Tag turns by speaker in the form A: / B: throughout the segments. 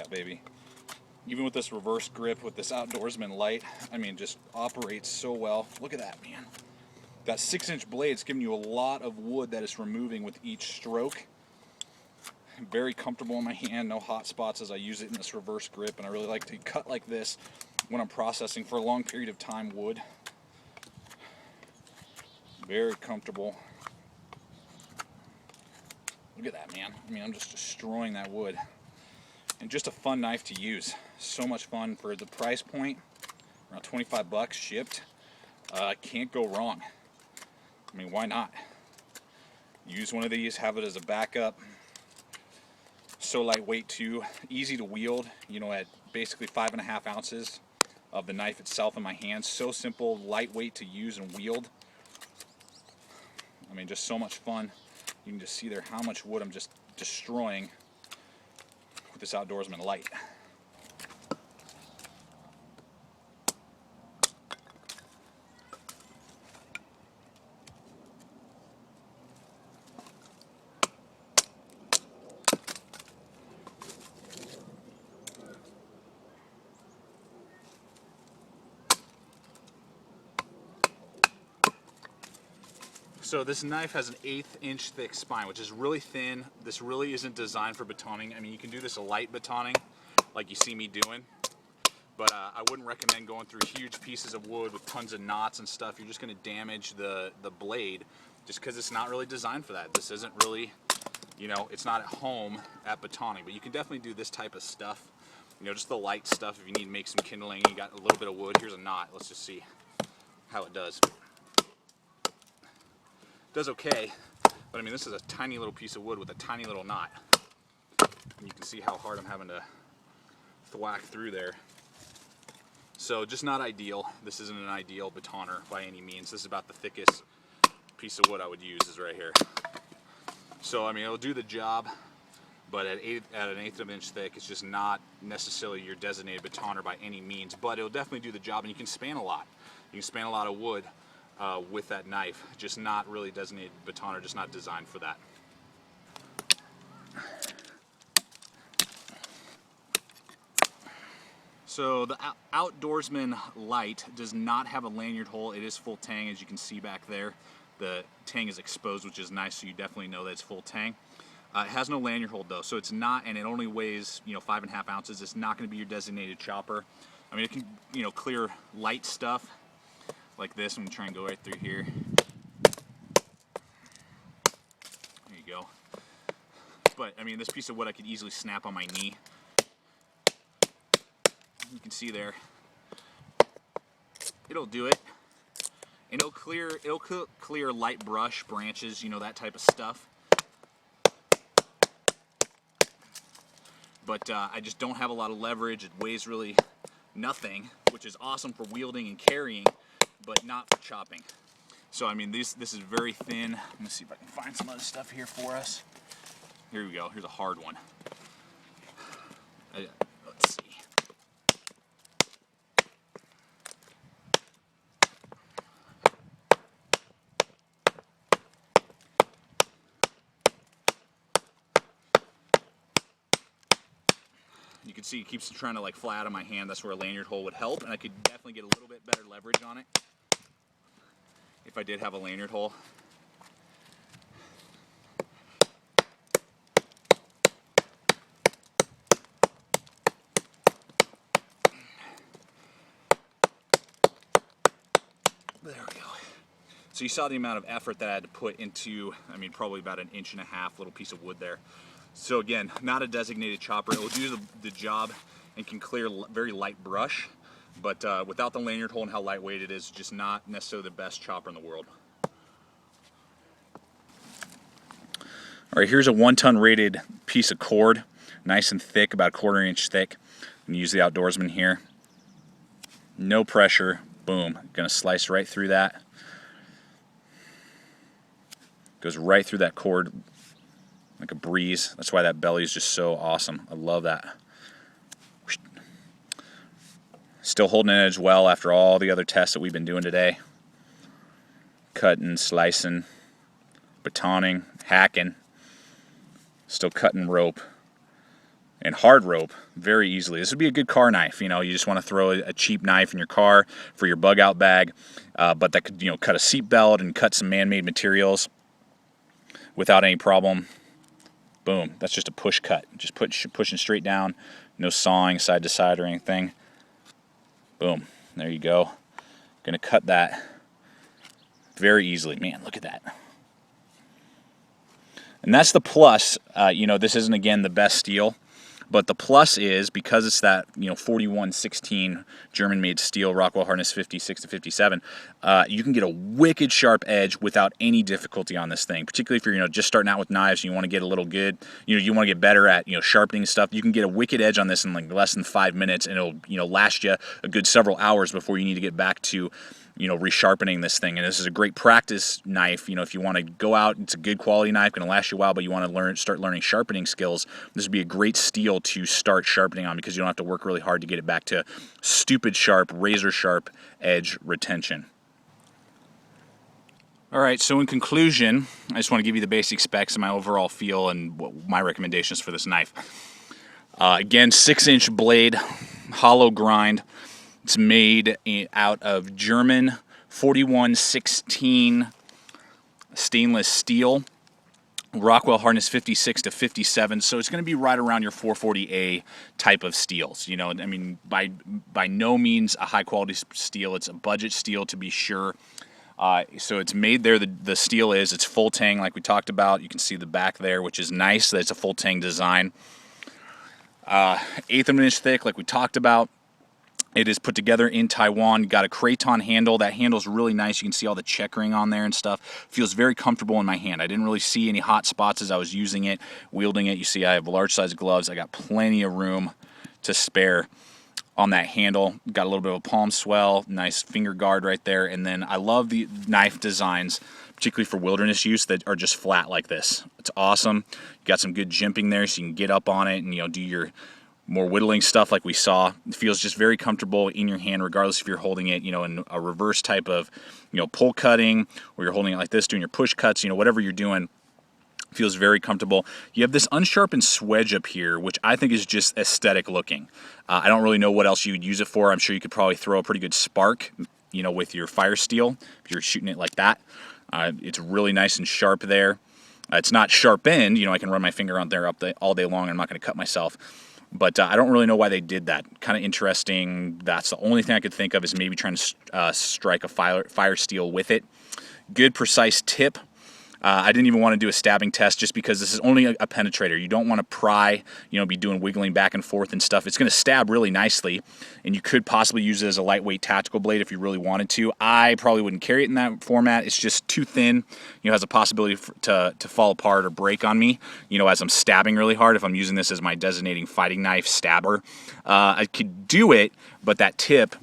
A: that baby. Even with this reverse grip, with this Outdoorsman Lite, I mean, just operates so well. Look at that, man. That 6-inch blade's giving you a lot of wood that it's removing with each stroke. Very comfortable in my hand, no hot spots as I use it in this reverse grip, and I really like to cut like this when I'm processing for a long period of time wood. Very comfortable. Look at that, man. I mean, I'm just destroying that wood. And just a fun knife to use. So much fun for the price point, around 25 bucks shipped. Can't go wrong. I mean, why not? Use one of these, have it as a backup. So lightweight too, easy to wield, you know, at basically 5.5 ounces of the knife itself in my hands. So simple, lightweight to use and wield. I mean, just so much fun. You can just see there how much wood I'm just destroying with this Outdoorsman Lite. So this knife has an 1/8 inch thick spine, which is really thin. This really isn't designed for batoning. I mean, you can do this a light batoning, like you see me doing, but I wouldn't recommend going through huge pieces of wood with tons of knots and stuff. You're just going to damage the blade, just because it's not really designed for that. This isn't really, you know, it's not at home at batoning, but you can definitely do this type of stuff. You know, just the light stuff. If you need to make some kindling, you got a little bit of wood. Here's a knot. Let's just see how it does. Does okay, but I mean, this is a tiny little piece of wood with a tiny little knot. And you can see how hard I'm having to thwack through there. So just not ideal. This isn't an ideal batoner by any means. This is about the thickest piece of wood I would use is right here. So I mean, it'll do the job, but at an 1/8 of an inch thick, it's just not necessarily your designated batoner by any means, but it'll definitely do the job, and you can span a lot. You can span a lot of wood with that knife, just not really designated batoner, just not designed for that. So the Outdoorsman Lite does not have a lanyard hole. It is full Tang, as you can see back there. The Tang is exposed, which is nice, so you definitely know that it's full Tang. It has no lanyard hole though, so it's not, and it only weighs, you know, 5.5 ounces. It's not going to be your designated chopper. I mean, it can, you know, clear light stuff like this. I'm going to try and go right through here. There you go. But I mean, this piece of wood I could easily snap on my knee. You can see there. It'll do it. And it'll clear light brush, branches, you know, that type of stuff. But I just don't have a lot of leverage. It weighs really nothing, which is awesome for wielding and carrying, but not for chopping. So I mean, this is very thin. Let me see if I can find some other stuff here for us. Here we go. Here's a hard one. Let's see. You can see it keeps trying to like fly out of my hand. That's where a lanyard hole would help, and I could definitely get a little bit better leverage on it if I did have a lanyard hole. There we go. So you saw the amount of effort that I had to put into, I mean, probably about 1.5 inch little piece of wood there. So again, not a designated chopper. It will do the job and can clear very light brush, but without the lanyard hole and how lightweight it is, just not necessarily the best chopper in the world. All right, here's a 1-ton rated piece of cord, nice and thick, about 1/4 inch thick. I'm gonna use the Outdoorsman here. No pressure, boom. Gonna slice right through that. Goes right through that cord like a breeze. That's why that belly is just so awesome. I love that. Still holding it edge well after all the other tests that we've been doing today. Cutting, slicing, batoning, hacking. Still cutting rope. and hard rope very easily. This would be a good car knife. You know, you just want to throw a cheap knife in your car for your bug out bag, but that could, you know, cut a seat belt and cut some man-made materials without any problem. Boom, that's just a push cut. Just pushing straight down, no sawing side to side or anything. Boom, there you go. Gonna cut that very easily. Man, look at that. And that's the plus. You know, this isn't, again, the best steel, but the plus is, because it's that, you know, 4116 German-made steel, Rockwell hardness 56 to 57, you can get a wicked sharp edge without any difficulty on this thing. Particularly if you're, you know, just starting out with knives and you want to get a little good, you know, you want to get better at, you know, sharpening stuff. You can get a wicked edge on this in like less than 5 minutes, and it'll, you know, last you a good several hours before you need to get back to, you know, resharpening this thing. And this is a great practice knife. You know, if you want to go out, it's a good quality knife, going to last you a while, but you want to start learning sharpening skills, this would be a great steel to start sharpening on, because you don't have to work really hard to get it back to stupid sharp, razor sharp edge retention. All right, so in conclusion, I just want to give you the basic specs and my overall feel and what my recommendations for this knife. Again, 6-inch blade, hollow grind. It's made out of German 4116 stainless steel, Rockwell hardness 56 to 57, so it's going to be right around your 440A type of steels. You know, I mean, by no means a high quality steel. It's a budget steel, to be sure. So it's made there. The steel is, it's full tang like we talked about. You can see the back there, which is nice that it's a full tang design. 1/8 of an inch thick, like we talked about. It is put together in Taiwan. Got a craton handle. That handle's really nice. You can see all the checkering on there and stuff. Feels very comfortable in my hand. I didn't really see any hot spots as I was using it, wielding it. You see I have large size gloves. I got plenty of room to spare on that handle. Got a little bit of a palm swell, nice finger guard right there. And then I love the knife designs, particularly for wilderness use, that are just flat like this. It's awesome. You got some good jimping there, so you can get up on it and, you know, do your more whittling stuff like we saw. It feels just very comfortable in your hand, regardless if you're holding it, you know, in a reverse type of, you know, pull cutting, or you're holding it like this, doing your push cuts, you know, whatever you're doing. Feels very comfortable. You have this unsharpened swedge up here, which I think is just aesthetic looking. I don't really know what else you would use it for. I'm sure you could probably throw a pretty good spark, you know, with your fire steel if you're shooting it like that. It's really nice and sharp there. It's not sharpened, you know, I can run my finger on there all day long and I'm not going to cut myself. But I don't really know why they did that. Kind of interesting. That's the only thing I could think of, is maybe trying to strike a fire steel with it. Good precise tip. I didn't even want to do a stabbing test, just because this is only a penetrator. You don't want to pry, you know, be doing wiggling back and forth and stuff. It's going to stab really nicely, and you could possibly use it as a lightweight tactical blade if you really wanted to. I probably wouldn't carry it in that format. It's just too thin. You know, has a possibility to fall apart or break on me, you know, as I'm stabbing really hard, if I'm using this as my designating fighting knife stabber. I could do it, but that tip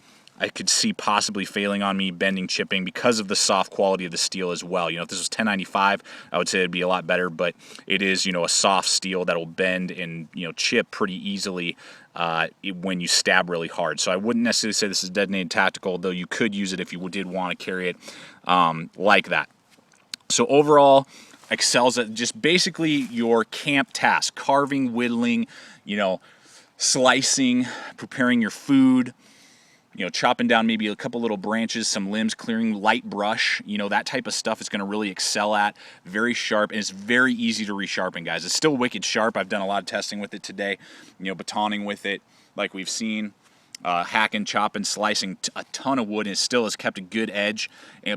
A: I could see possibly failing on me, bending, chipping, because of the soft quality of the steel as well. You know, if this was 1095, I would say it'd be a lot better, but it is, you know, a soft steel that'll bend and, you know, chip pretty easily when you stab really hard. So I wouldn't necessarily say this is detonated tactical, though you could use it if you did want to carry it like that. So overall, excels at just basically your camp task: carving, whittling, you know, slicing, preparing your food, you know, chopping down maybe a couple little branches, some limbs, clearing, light brush, you know, that type of stuff is going to really excel at. Very sharp, and it's very easy to resharpen, guys. It's still wicked sharp. I've done a lot of testing with it today, you know, batoning with it like we've seen, hacking, chopping, slicing a ton of wood, and it still has kept a good edge.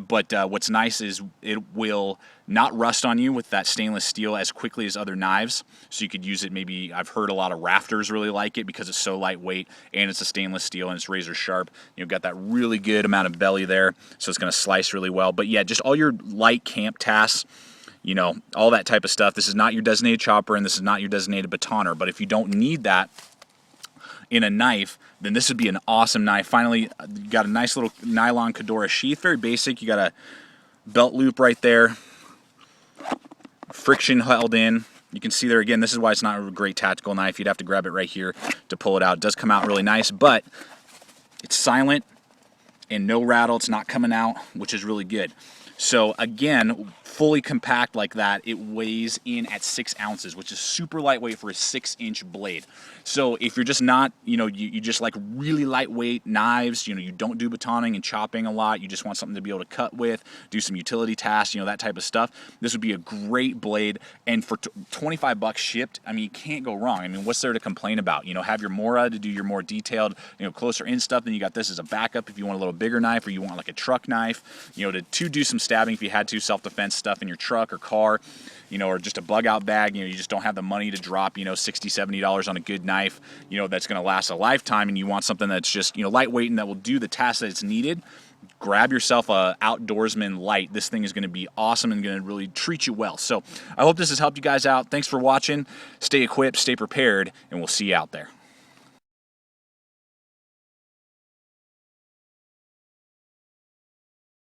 A: But what's nice is it will not rust on you with that stainless steel as quickly as other knives. So you could use it, maybe, I've heard a lot of rafters really like it because it's so lightweight and it's a stainless steel and it's razor sharp. You've got that really good amount of belly there, so it's going to slice really well. But yeah, just all your light camp tasks, you know, all that type of stuff. This is not your designated chopper and this is not your designated batoner, but if you don't need that in a knife, then this would be an awesome knife. Finally, you got a nice little nylon Kedora sheath, very basic. You got a belt loop right there, friction held in. You can see there again, this is why it's not a great tactical knife. You'd have to grab it right here to pull it out. It does come out really nice, but it's silent and no rattle. It's not coming out, which is really good. So again, fully compact like that, it weighs in at 6 ounces, which is super lightweight for a 6-inch blade. So if you're just not, you just like really lightweight knives, you don't do batoning and chopping a lot, you just want something to be able to cut with, do some utility tasks, that type of stuff, this would be a great blade. And for 25 bucks shipped, I mean, you can't go wrong. I mean, what's there to complain about? Have your Mora to do your more detailed, closer in stuff. Then you got this as a backup if you want a little bigger knife, or you want like a truck knife, to do some stabbing if you had to, self-defense stuff in your truck or car, or just a bug out bag. You just don't have the money to drop, $60, $70 on a good knife, that's going to last a lifetime, and you want something that's just, lightweight and that will do the task that it's needed. Grab yourself a Outdoorsman Lite. This thing is going to be awesome and going to really treat you well. So I hope this has helped you guys out. Thanks for watching. Stay equipped, stay prepared, and we'll see you out there.